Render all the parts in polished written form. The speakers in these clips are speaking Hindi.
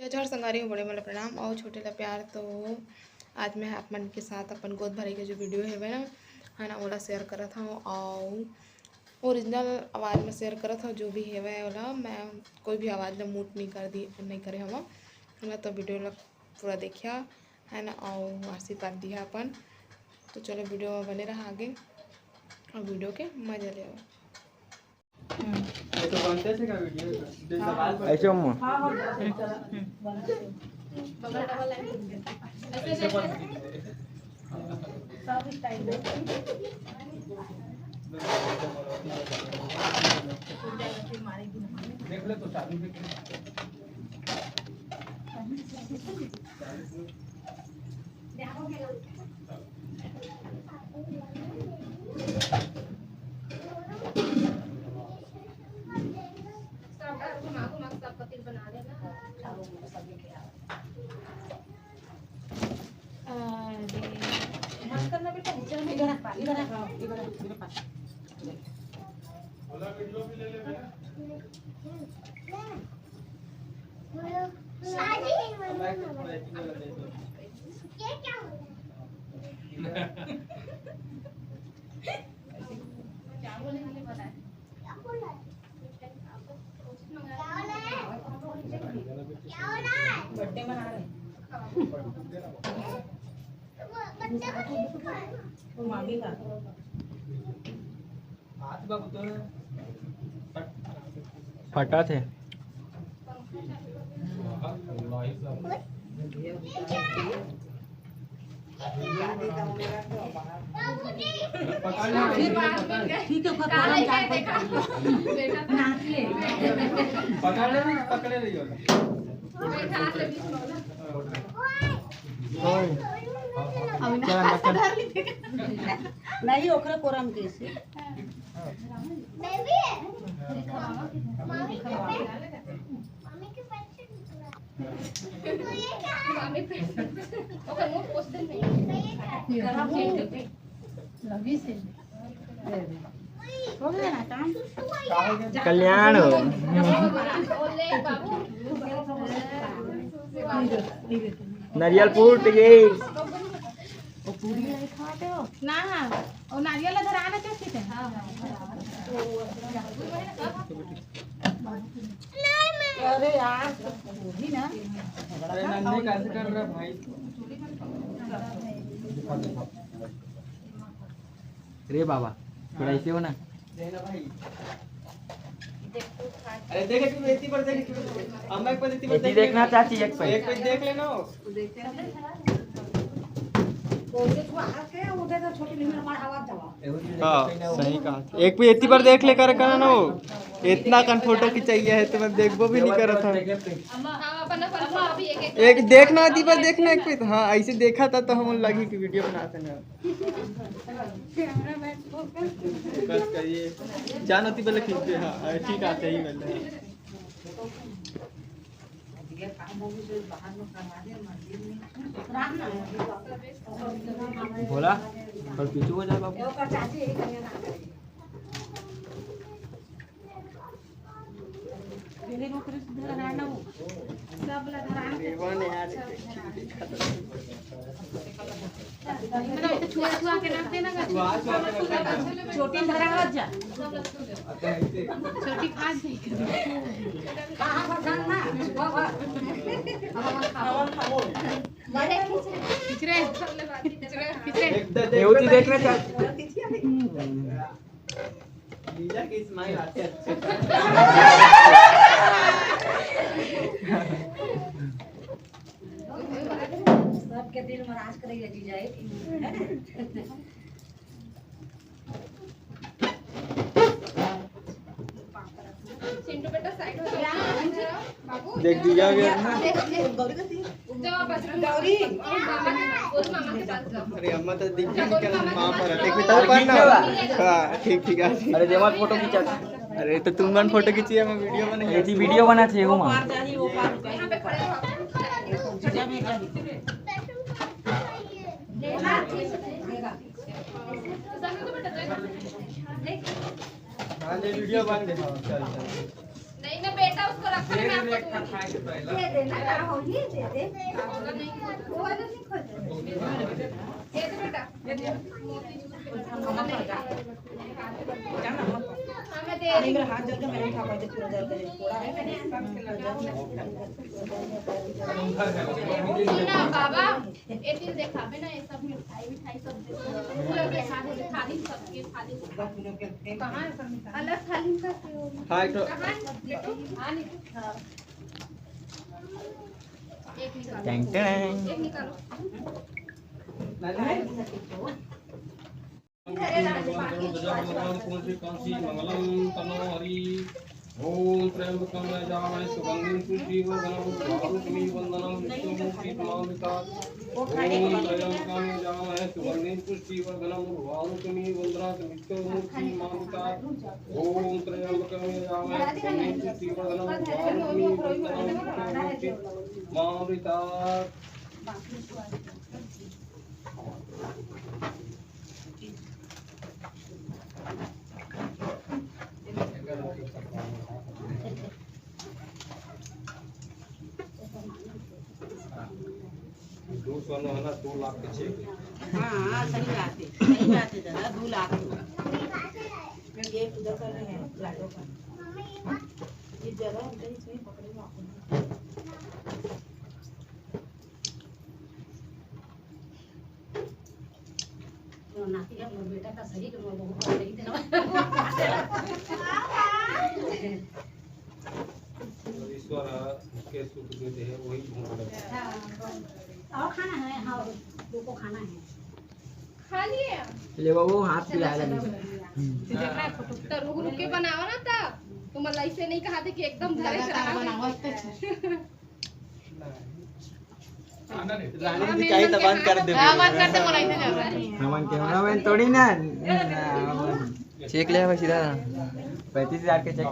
जय संगारी बड़े मला प्रणाम और छोटे ला प्यार। तो आज मैं आप मन के साथ अपन गोद भरे के जो वीडियो है ना है ना ओला शेयर करत हूँ और ओरिजिनल आवाज़ में शेयर करत हूँ। जो भी है वाला मैं कोई भी आवाज़ में मूट नहीं करे हम है ना। तो वीडियो ला पूरा देखिया है ना और आशीर्वाद दिया अपन। तो चलो वीडियो में बने रहा आगे और वीडियो के मजा ले आओ। तो बनते थे का वीडियो ऐसे अम्मा सब स्टाइल देख ले तो शादी में बर्थडे मना रहे वो मांगी का हाथ बाबू तो फटा थे पकड़े रही नहीं ओकरा कोरम कैसे हो गया ना काम कल्याण नारियल फूट गई वो पूरी नहीं खाते हो ना और नारियल इधर आना कैसे थे अरे यार भी ना अरे नन्हे कैसे कर रहा भाई रे बाबा थोड़ा ऐसे हो ना देना भाई। अरे देखे कि बेटी पर देखे कि अम्मा एक पर देती पर देखना चाची एक पे देख लेना हाँ सही कहा। एक पे इतनी बार देख ले कर ना वो इतना कन फोटो की चाहिए है तो मैं देखबो भी नहीं कर था। एक देखना आती पर देखना एक पे हाँ ऐसे देखा था तो हम लगी कि वीडियो बनाते ना बस करिए जान होती पहले खींचते हाँ ठीक आते ही पहले बोला और पीछू हो जाए बाबू छुआ के रख देना छोटी धरा जा छोटी खा दे देवती देखना चाची लीजा की स्माइल आते अच्छे सबके दिल में राज करेगा जीजा चिंटू बेटा साइड हो जा बाबू देख दिया गया ना गौरी मामा के पास जाओ। अरे अम्मा तो दिख नहीं क्या मां पर देख भी तो पर ना हां ठीक ठीक है। अरे देवा फोटो खींचा अरे तो तुम मन फोटो खींचिए मैं वीडियो बना ऐसी वीडियो बना थे वो मां यहाँ पे खड़े हो जीजा में हाँ ये वीडियो बन दे चल चल नहीं ना बेटा उसको रखने में आपको दे देना का होगी दे दे वो वाला नहीं खोल दे दे बेटा दे दे हमें दे मेरा हाथ जोड़ के मैंने खा पाते पूरा जोड़ के थोड़ा है सुना बाबा ये दिन देखावे ना ये सब मिठाई मिठाई सब पूरा देखा दे थाली सबके थाली कहां है सब अलग थाली का हाय तो कहां बेटू आनी एक निकालो टेंग टेंग एक निकालो मंगलम तनो हरि ओम त्र्यंबकं यजामहे सुगंधिं पुष्टिवर्धनम् वंदनं विष्णुमूर्ति नमामिता ओम त्र्यंबकं यजामहे सुगंधिं पुष्टिवर्धनम् वंदनात् विष्णुमूर्ति नमामिता ओम त्र्यंबकं यजामहे सुगंधिं पुष्टिवर्धनम् वंदनात् विष्णुमूर्ति नमामिता दो सोना है ना 2 लाख के चेक हां सही बात है दादा 2 लाख ये उधर कर रहे हैं लाडो का ये जगह हम कहीं से पकड़ेगा तो नाती का बेटा का सही तो बहुत सही थे ईश्वर के सुख देते हैं वही भोग और खाना है हाँ दो को खाना है खा लिए ले बाबू हाथ पिला ले देख रहा है फोटो तो रुक रुक के बनाओ ना तब तुम ऐसे नहीं कहा थे कि एकदम धरे चढ़ा रानी जी चाहिए तो बंद कर दे बंद कर दे बोला इधर जा हमन कैमरामैन थोड़ी ना चेक ले भाई सीधा 35,000 के चेक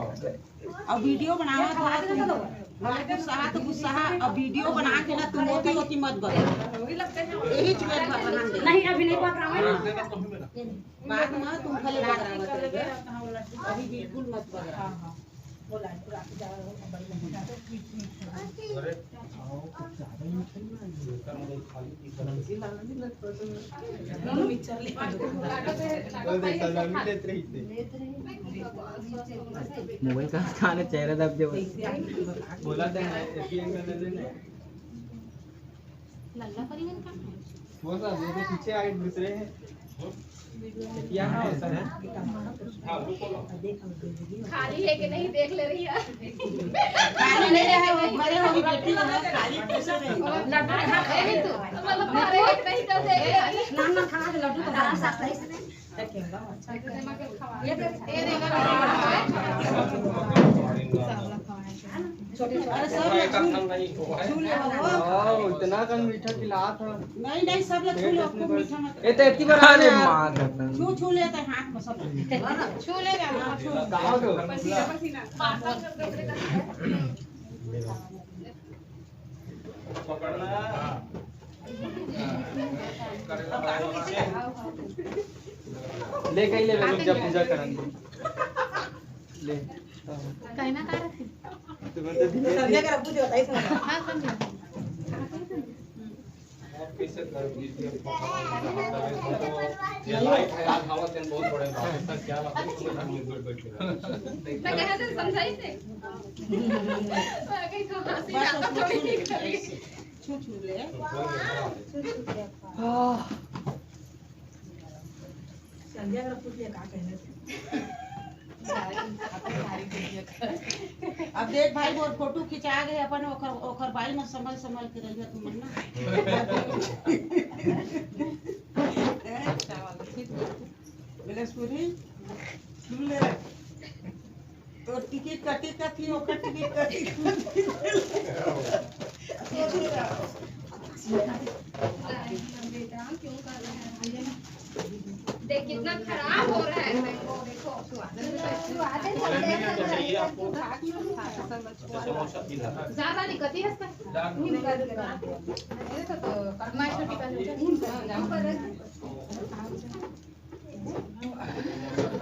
और वीडियो बनावा तो हाथ गुस्सा और वीडियो बना के ना तुम मोती मोती मत बनो यही चुए नहीं अभी नहीं पक रहा है बाद में तुम खाली बात अभी बिल्कुल मत पक रहा बोला मोबाइल का खाने चेहरा दब दे बोला था एटीएम का ले लेना लल्ला परिवन का वो तो मेरे पीछे आए दूसरे हैं क्या है ऐसा है खाली है कि नहीं देख ले रही है खाली नहीं है वो भरे होगी बेटी है खाली कैसे रही लड्डू खा रहे तू मतलब भरे है कि नहीं तो देख ले ना खा के लड्डू तो बड़ा सस्ता है ये देगा अरे सब इतना कम मीठा खिला था नहीं सब लोग छू लो खूब मीठा मत ये तो इतनी बार अरे मां करता छू लेते हाथ में सब छू लेगा कहां दो पसीना पसीना पकड़ना ले कहीं ले लोग जब पूजा करेंगे ले कहना का रखी तुम्हें तो धीरे संध्या का पूजा होता है हां समझ कैसे कर दीजिए ये लाइट है आज हवा से बहुत बड़े बात है क्या बात है तुम्हें घर में बैठ के मैं कहा से समझाई थे कहीं तो हंसी आता थोड़ी छू ले संध्या का पूजा का कहने अब देख भाई वो फोटो खिंचा गए अपन ओकर बाई में संभल के रहिए तुम ना बिलेसपुरी सुन ले तो टिकट कटी का थी ओकर टिकट कटी देख कितना खराब हो रहा है मैंगो देखो ज्यादा नहीं कती है मैं छोटी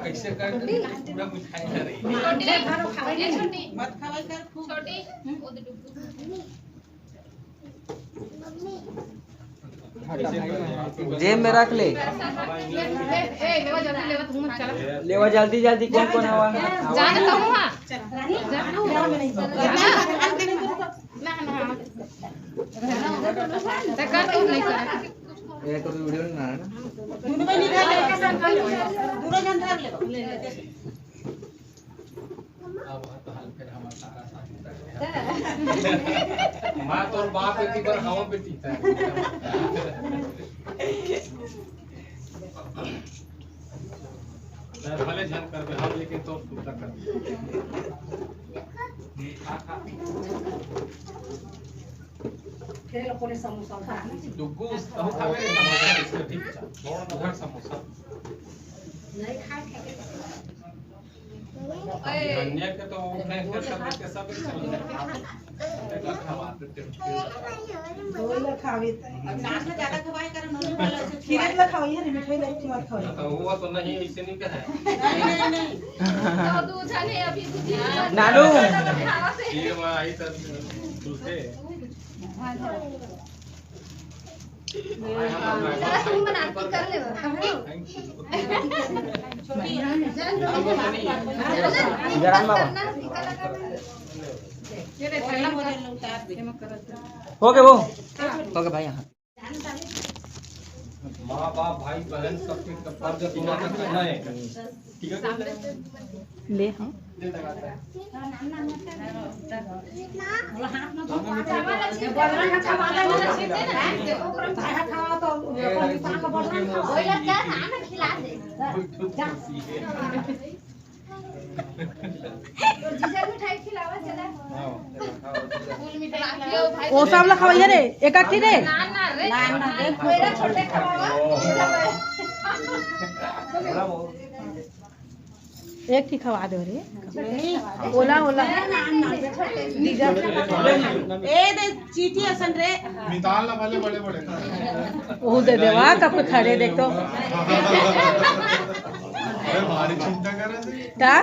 कैसे कर पूरा मिठाई खा रही है। छोटी मत खवाई कर खूब। छोटी वो दे डुबडुब जेब में रख ले। लेवा जल्दी जल्दी कौन कौन हवा में ये तो वीडियो ना है ना। दोनों में नहीं धर ले, दोनों जन धर ले। अब तो हाल फिर हम सारा साथ माँ तो बाप बेटी पर हम बेटी था। भले झन कर हम लेकिन तो पूरा कर दुग्गू तो खावे समोसा इसके ठीक था थोड़ा उधर समोसा नहीं खा अन्य के तो उठने के सब के सब एक खवा देते नाच में ज्यादा खवाई कर नोनी वाला से खीरे में खवाई है मिठाई नहीं मत खवाई। तो वो तो नहीं ऐसे नहीं कहे नहीं तो दूध छाने अभी दूध नानू खीर में आई तो दूसरे जरा तुम बनाती कर ले जरा मामा हो गए वो हो गए भाई यहाँ माँ बाप भाई बहन सबके फर्ज दोनों का करना है ठीक है ले हाँ मिठाई खिलावा चला ओ सब ला खवाइए रे एक आठी रे ना रे मेरा छोटे खवावा एक ही खवा दो रे ओला ओला ए दे चीटी असन रे निकालना वाले बड़े बड़े ओ दे देवा कब खड़े देख तो हमारी चिंता कर रहे थे ता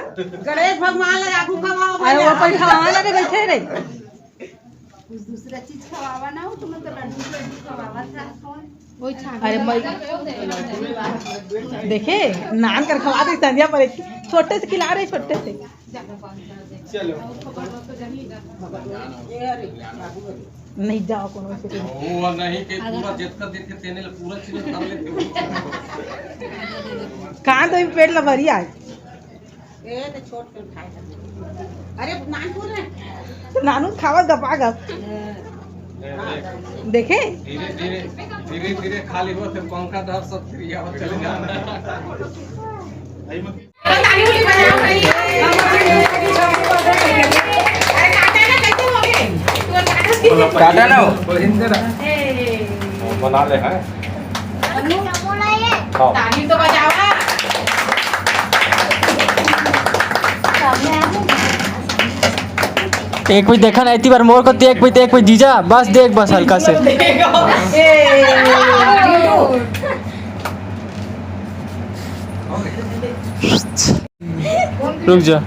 गणेश भगवान ला आगू खवाओ अरे वो अपन खवा ना रे बैठे रे कुछ दूसरा चीज खवावा ना हो तुम तो लड्डू खवावा था कौन वही छान अरे मैं देखे नान कर खवा दे संध्या पर छोटे से खिला रहे छोटे से चलो नहीं जाओ कौन से वो नहीं के पूरा जितना देते तेने पूरा चीज कर लेते कहाँ तो पेट ला भरी आज ए दे छोट कर खाए अरे नानपुर रे नानू खावा गपा गप देखे धीरे धीरे धीरे धीरे खाली हो फिर पंखा डर सब क्रिया हो चले जाना काटा ना हो बना ले हैं ताली तो बजावा एक कोई देखा ना इतनी बार मोर को देख कोई जीजा बस देख बस हल्का से रुक जा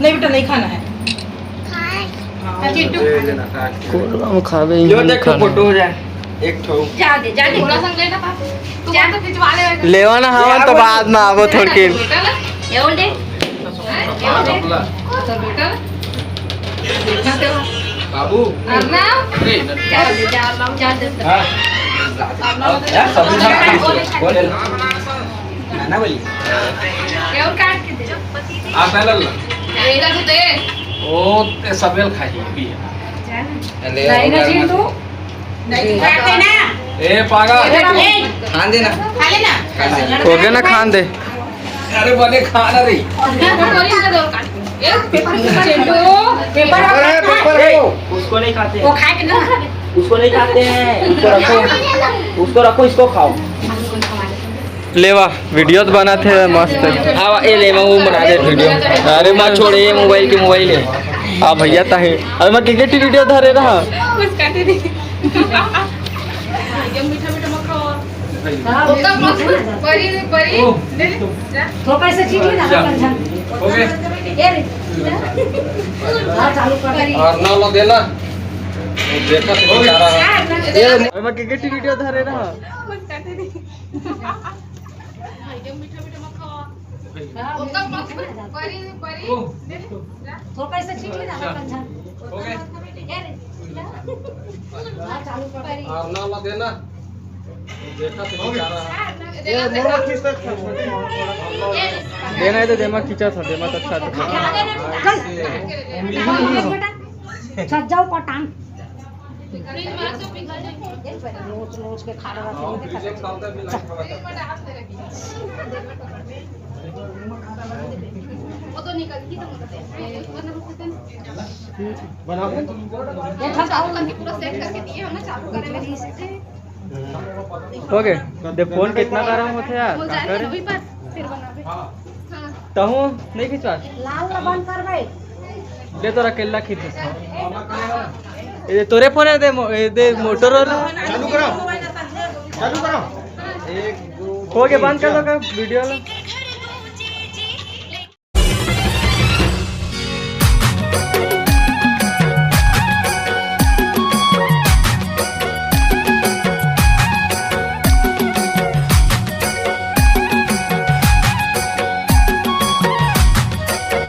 नहीं बेटा नहीं खाना है खावे लो देखो फोटो हो जाए एक ठो जा दे थोड़ा संग लेना पापा तू तो खिंचवा ले लेवा ना हवन तो बाद में आवो थोड़ी के ये बोल दे तो बेटा बाबू अर्नव जा दे यार सब बोले ना बोली ये और काट के दे आ पहले एला तो दे ओ ते सबेल खाई भी नहीं ना जी तू नहीं खाते ना ए पागल खान देना खा लेना हो गया ना खान दे अरे बने खाना रही थोड़ी ना दो काट ए पेपर पेपर उसको नहीं खाते वो खाए के ना उसको नहीं खाते हैं उसको रखो इसको खाओ लेवा वीडियो तो बनाते हैं मस्त हाँ ये ले मैं वो बना दे वीडियो अरे मत छोड़ ये मोबाइल है हाँ भैया ताही अरे मैं क्रिकेट वीडियो धरे रहा कुछ काटे नहीं एकदम मीठा मीठा मत खाओ ओका मत बड़ी बड़ी ले ले जा ठोकर से चीज ना कंधा हो गए ये रे हां चालू कर और ना लो देना देखा तो क्या रहा है अरे मैं क्रिकेट वीडियो धरे रहा कुछ काटे नहीं एकदम मीठा मीठा मत खाओ ओका मत बड़ी बड़ी ले ले जा ठोकर से चीज ना कंधा हो गए ये रे हां चालू कर और ना लो देना देखा तो क्या रहा है देना है तो देमा खींचा था देमा तो अच्छा था छत जाओ पटान फ्रिज में रख दो पिघल जाएगी नोच नोच के खा रहा था रिजेक्ट करता भी नहीं खबर वो तो निकल गई तो ये छत आओ करके पूरा सेट करके दिए हम ना चालू करें मेरी से हो गए दे फोन कितना गरम होते यार हो का जाए करे वही पर फिर बनावे हां तहु नहीं खिंचवा लाल बंद कर भाई दे तोरा केला खींच ये तोरे फोन है दे मोटरोला चालू करो हो गया बंद कर दो का वीडियो वाला